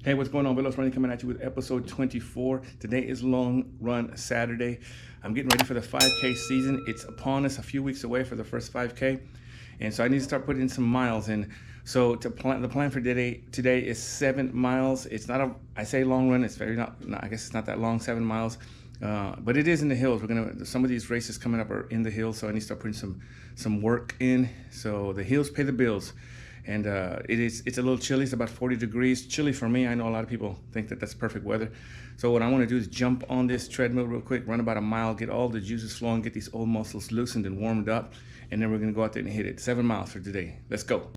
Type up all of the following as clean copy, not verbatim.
Hey, what's going on? Velos Running coming at you with episode 24. Today is Long Run Saturday. I'm getting ready for the 5K season. It's upon us, a few weeks away for the first 5K. And so I need to start putting in some miles in. So the plan for today is 7 miles. It's not I say long run, it's very not I guess it's not that long, 7 miles. But it is in the hills. Some of these races coming up are in the hills, so I need to start putting some work in. So the hills pay the bills. And it's a little chilly. It's about 40 degrees. Chilly for me. I know a lot of people think that that's perfect weather. So what I want to do is jump on this treadmill real quick, run about a mile, get all the juices flowing, get these old muscles loosened and warmed up, and then we're going to go out there and hit it. 7 miles for today. Let's go.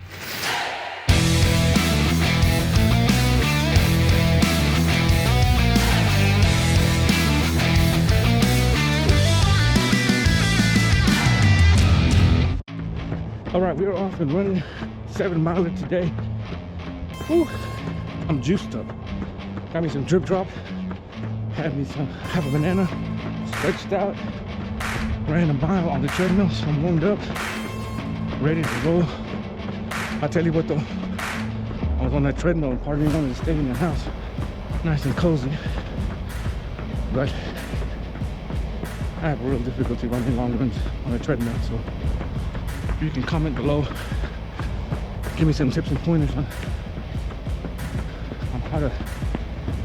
All right, we're off and running 7 miler today. Whew, I'm juiced up. Got me some drip drop, had me some half a banana, stretched out, ran a mile on the treadmill, so I'm warmed up, ready to go. I'll tell you what though, I was on that treadmill and part of me wanted to stay in the house, nice and cozy, but I have a real difficulty running long runs on a treadmill, so you can comment below, give me some tips and pointers on how to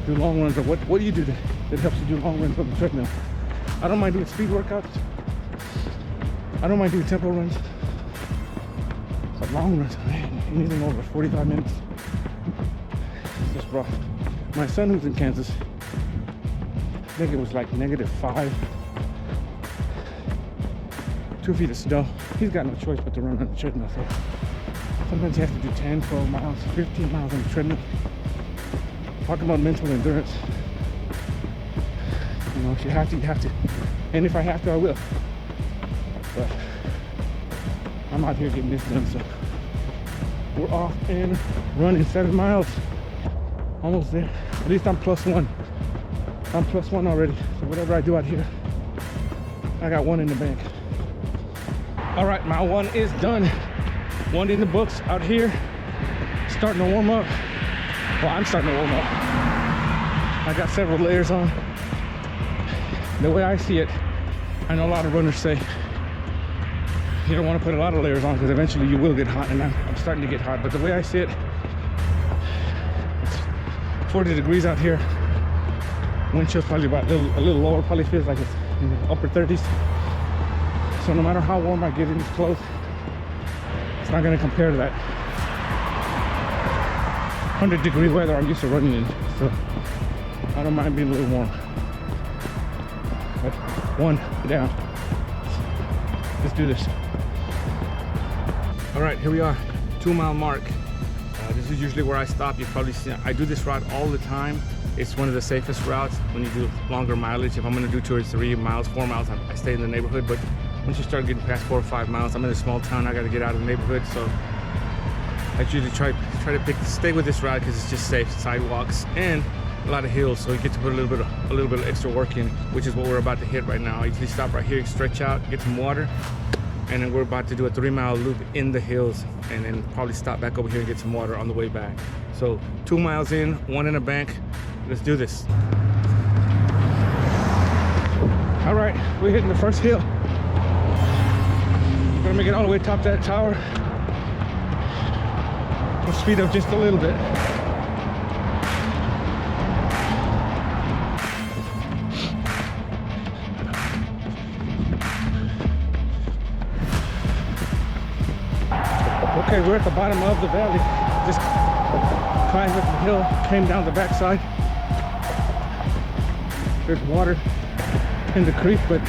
do long runs, or what do you do that helps you do long runs on the treadmill. I don't mind doing speed workouts, I don't mind doing tempo runs, but long runs, man, anything over 45 minutes, it's just rough. My son, who's in Kansas, I think it was like -5, 2 feet of snow. He's got no choice but to run on the treadmill. So sometimes he has to do 10, 12 miles, 15 miles on the treadmill. Talk about mental endurance. You know, if you have to. And if I have to, I will. But I'm out here getting this done, so we're off and running 7 miles. Almost there. At least I'm +1. I'm +1 already. So whatever I do out here, I got 1 in the bank. All right, mile 1 is done. 1 in the books out here. Starting to warm up. Well, I'm starting to warm up. I got several layers on. The way I see it, I know a lot of runners say you don't want to put a lot of layers on because eventually you will get hot, and I'm starting to get hot. But the way I see it, it's 40 degrees out here. Wind chill's probably about a little lower. Probably feels like it's in the upper 30s. So no matter how warm I get in these clothes, it's not going to compare to that 100-degree weather I'm used to running in. So I don't mind being a little warm. But 1 down. Let's do this. All right, here we are, 2 mile mark. This is usually where I stop. You've probably seen I do this route all the time. It's one of the safest routes when you do longer mileage. If I'm going to do 2 or 3 miles, 4 miles, I stay in the neighborhood. But once you start getting past 4 or 5 miles, I'm in a small town. I got to get out of the neighborhood, so I usually try to stay with this route because it's just safe. Sidewalks and a lot of hills, so you get to put a little bit of extra work in, which is what we're about to hit right now. I usually stop right here, stretch out, get some water, and then we're about to do a 3-mile loop in the hills, and then probably stop back over here and get some water on the way back. So 2 miles in, 1 in the bank. Let's do this. All right, we're hitting the first hill. We're gonna make it all the way top that tower. We'll speed up just a little bit. Okay, we're at the bottom of the valley. Just climbed up the hill, came down the backside. There's water in the creek, but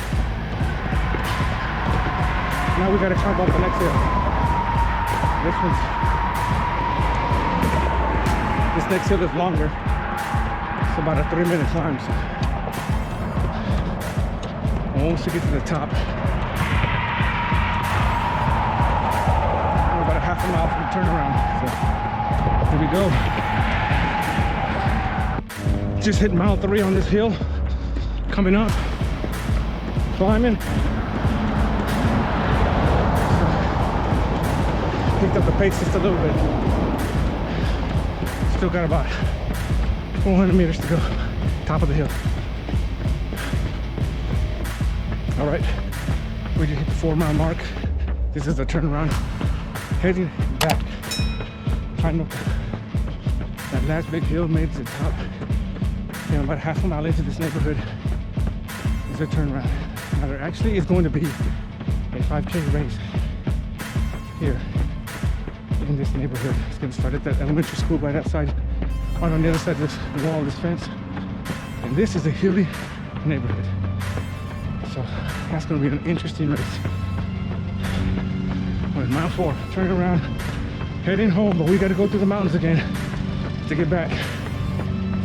now we gotta climb up the next hill. This next hill is longer. It's about a 3-minute climb. So once we get to the top, we're about a half a mile from the turnaround. So here we go. Just hit mile 3 on this hill. Coming up, climbing. Picked up the pace just a little bit. Still got about 400 meters to go, top of the hill. All right, we just hit the 4-mile mark. This is a turnaround, heading back. Climbed up that last big hill, made it to the top. And about half a mile into this neighborhood is a turnaround. Now there actually is going to be a 5K race here in this neighborhood. It's going to start at that elementary school right outside, on the other side of this wall, this fence. And this is a hilly neighborhood. So that's going to be an interesting race. We're at mile 4, turning around, heading home, but we got to go through the mountains again to get back.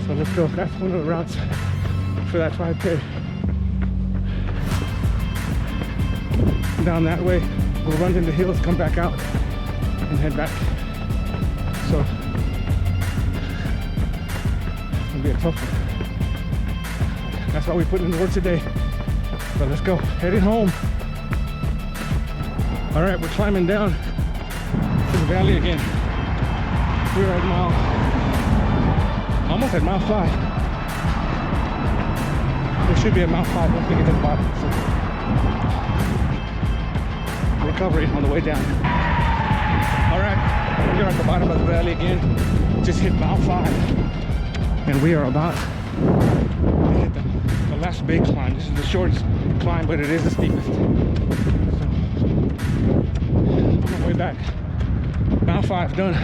So let's go. That's one of the routes for that 5K. Down that way, we'll run into the hills, come back out, and head back. So it's gonna be a tough one. That's why we put in the work today. But let's go, heading home. All right, we're climbing down to the valley again. We're at almost at mile 5. We should be at mile 5 once we get to the bottom. So recovery on the way down. All right, we're at the bottom of the valley again. Just hit mile 5, and we are about to hit the last big climb. This is the shortest climb, but it is the steepest. So on my way back. Mile 5 done.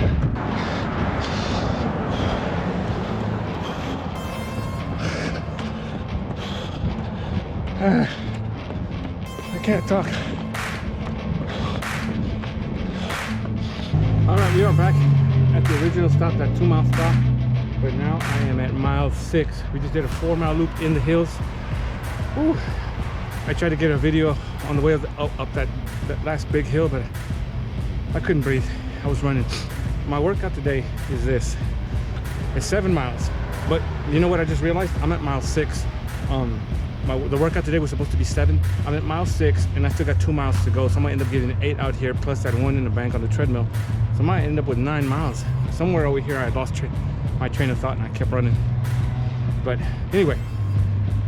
I can't talk. All right, we are back at the original stop, that 2-mile stop, but now I am at mile 6. We just did a 4-mile loop in the hills. Ooh. I tried to get a video on the way up that last big hill, but I couldn't breathe. I was running. My workout today is this. It's 7 miles, but you know what I just realized? I'm at mile 6. The workout today was supposed to be 7. I'm at mile 6, and I still got 2 miles to go. So I might end up getting 8 out here, plus that 1 in the bank on the treadmill. So I might end up with 9 miles. Somewhere over here, I lost my train of thought, and I kept running. But anyway,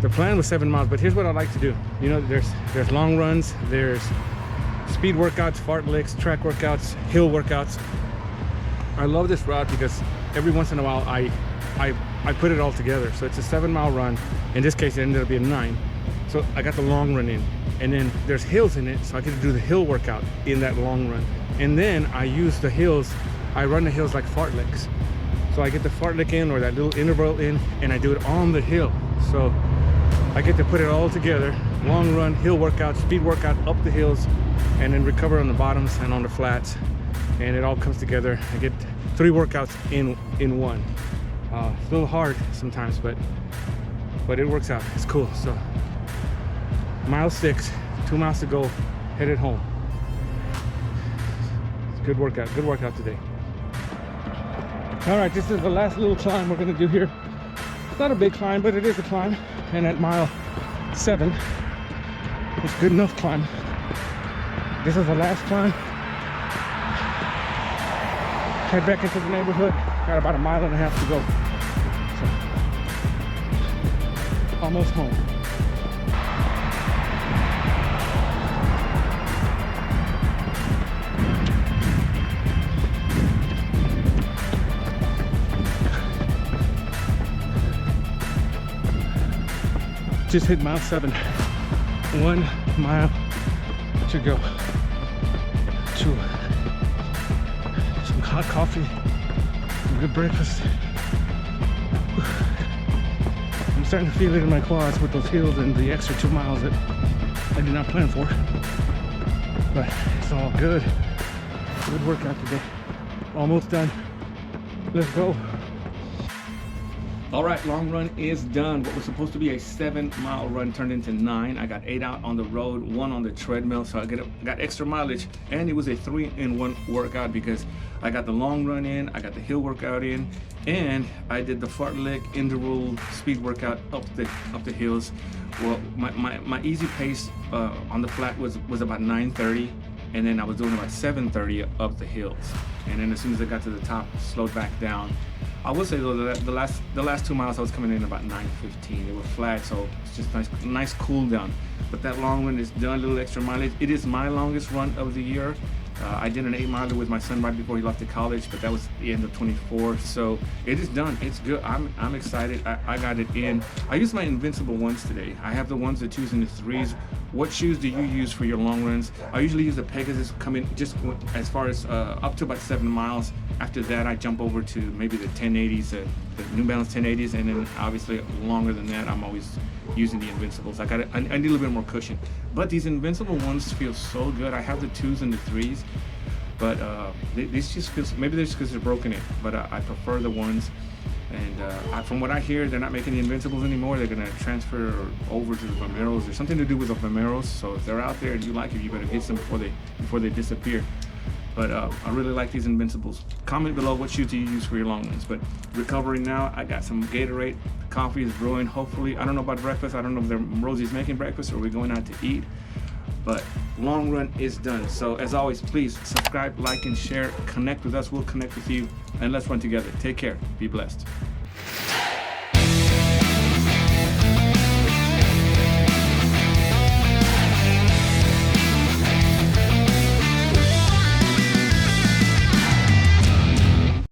the plan was 7 miles. But here's what I like to do. You know, there's long runs, there's speed workouts, fartleks, track workouts, hill workouts. I love this route because every once in a while I put it all together. So it's a 7-mile run. In this case, it ended up being 9. So I got the long run in, and then there's hills in it, so I get to do the hill workout in that long run. And then I use the hills, I run the hills like fartleks. So I get the fartlek in, or that little interval in, and I do it on the hill. So I get to put it all together. Long run, hill workout, speed workout up the hills, and then recover on the bottoms and on the flats. And it all comes together. I get 3 workouts in one. It's a little hard sometimes, but it works out. It's cool. So mile 6, 2 miles to go, headed home. It's a good workout today. All right, this is the last little climb we're gonna do here. It's not a big climb, but it is a climb. And at mile 7, it's good enough climb. This is the last climb. Head back into the neighborhood. Got about 1.5 miles to go. So, almost home. Just hit mile 7. 1 mile to go. Some hot coffee, some good breakfast. I'm starting to feel it in my quads with those hills and the extra 2 miles that I did not plan for. But it's all good. Good workout today. Almost done. Let's go. All right, long run is done. What was supposed to be a 7-mile run turned into 9. I got 8 out on the road, 1 on the treadmill, so I got extra mileage, and it was a 3-in-1 workout because I got the long run in, I got the hill workout in, and I did the fartlek interval speed workout up the hills. Well, my easy pace on the flat was about 9:30, and then I was doing about 7:30 up the hills, and then as soon as I got to the top, slowed back down. I will say though that the last 2 miles I was coming in about 9:15. It was flat, so it's just nice cool down. But that long run is done, a little extra mileage. It is my longest run of the year. I did an 8-miler with my son right before he left to college, but that was the end of 24. So it is done. It's good. I'm excited. I got it in. I used my Invincible ones today. I have the ones, the 2s, and the 3s. What shoes do you use for your long runs? I usually use the Pegasus, coming just as far as up to about 7 miles. After that, I jump over to maybe the 1080s, the New Balance 1080s, and then obviously longer than that, I'm always using the Invincibles. I need a little bit more cushion, but these Invincible ones feel so good. I have the 2s and the 3s, but these just feels, maybe they're just because they're broken in, but I prefer the ones. And from what I hear, they're not making the Invincibles anymore. They're gonna transfer over to the Vomeros. There's something to do with the Vomeros. So if they're out there and you like it, you better get some before they disappear. But I really like these Invincibles. Comment below what shoes do you use for your long runs. But recovering now, I got some Gatorade. Coffee is brewing. Hopefully, I don't know about breakfast. I don't know if Rosie's making breakfast or we're going out to eat. But long run is done. So as always, please subscribe, like, and share. Connect with us. We'll connect with you. And let's run together. Take care. Be blessed.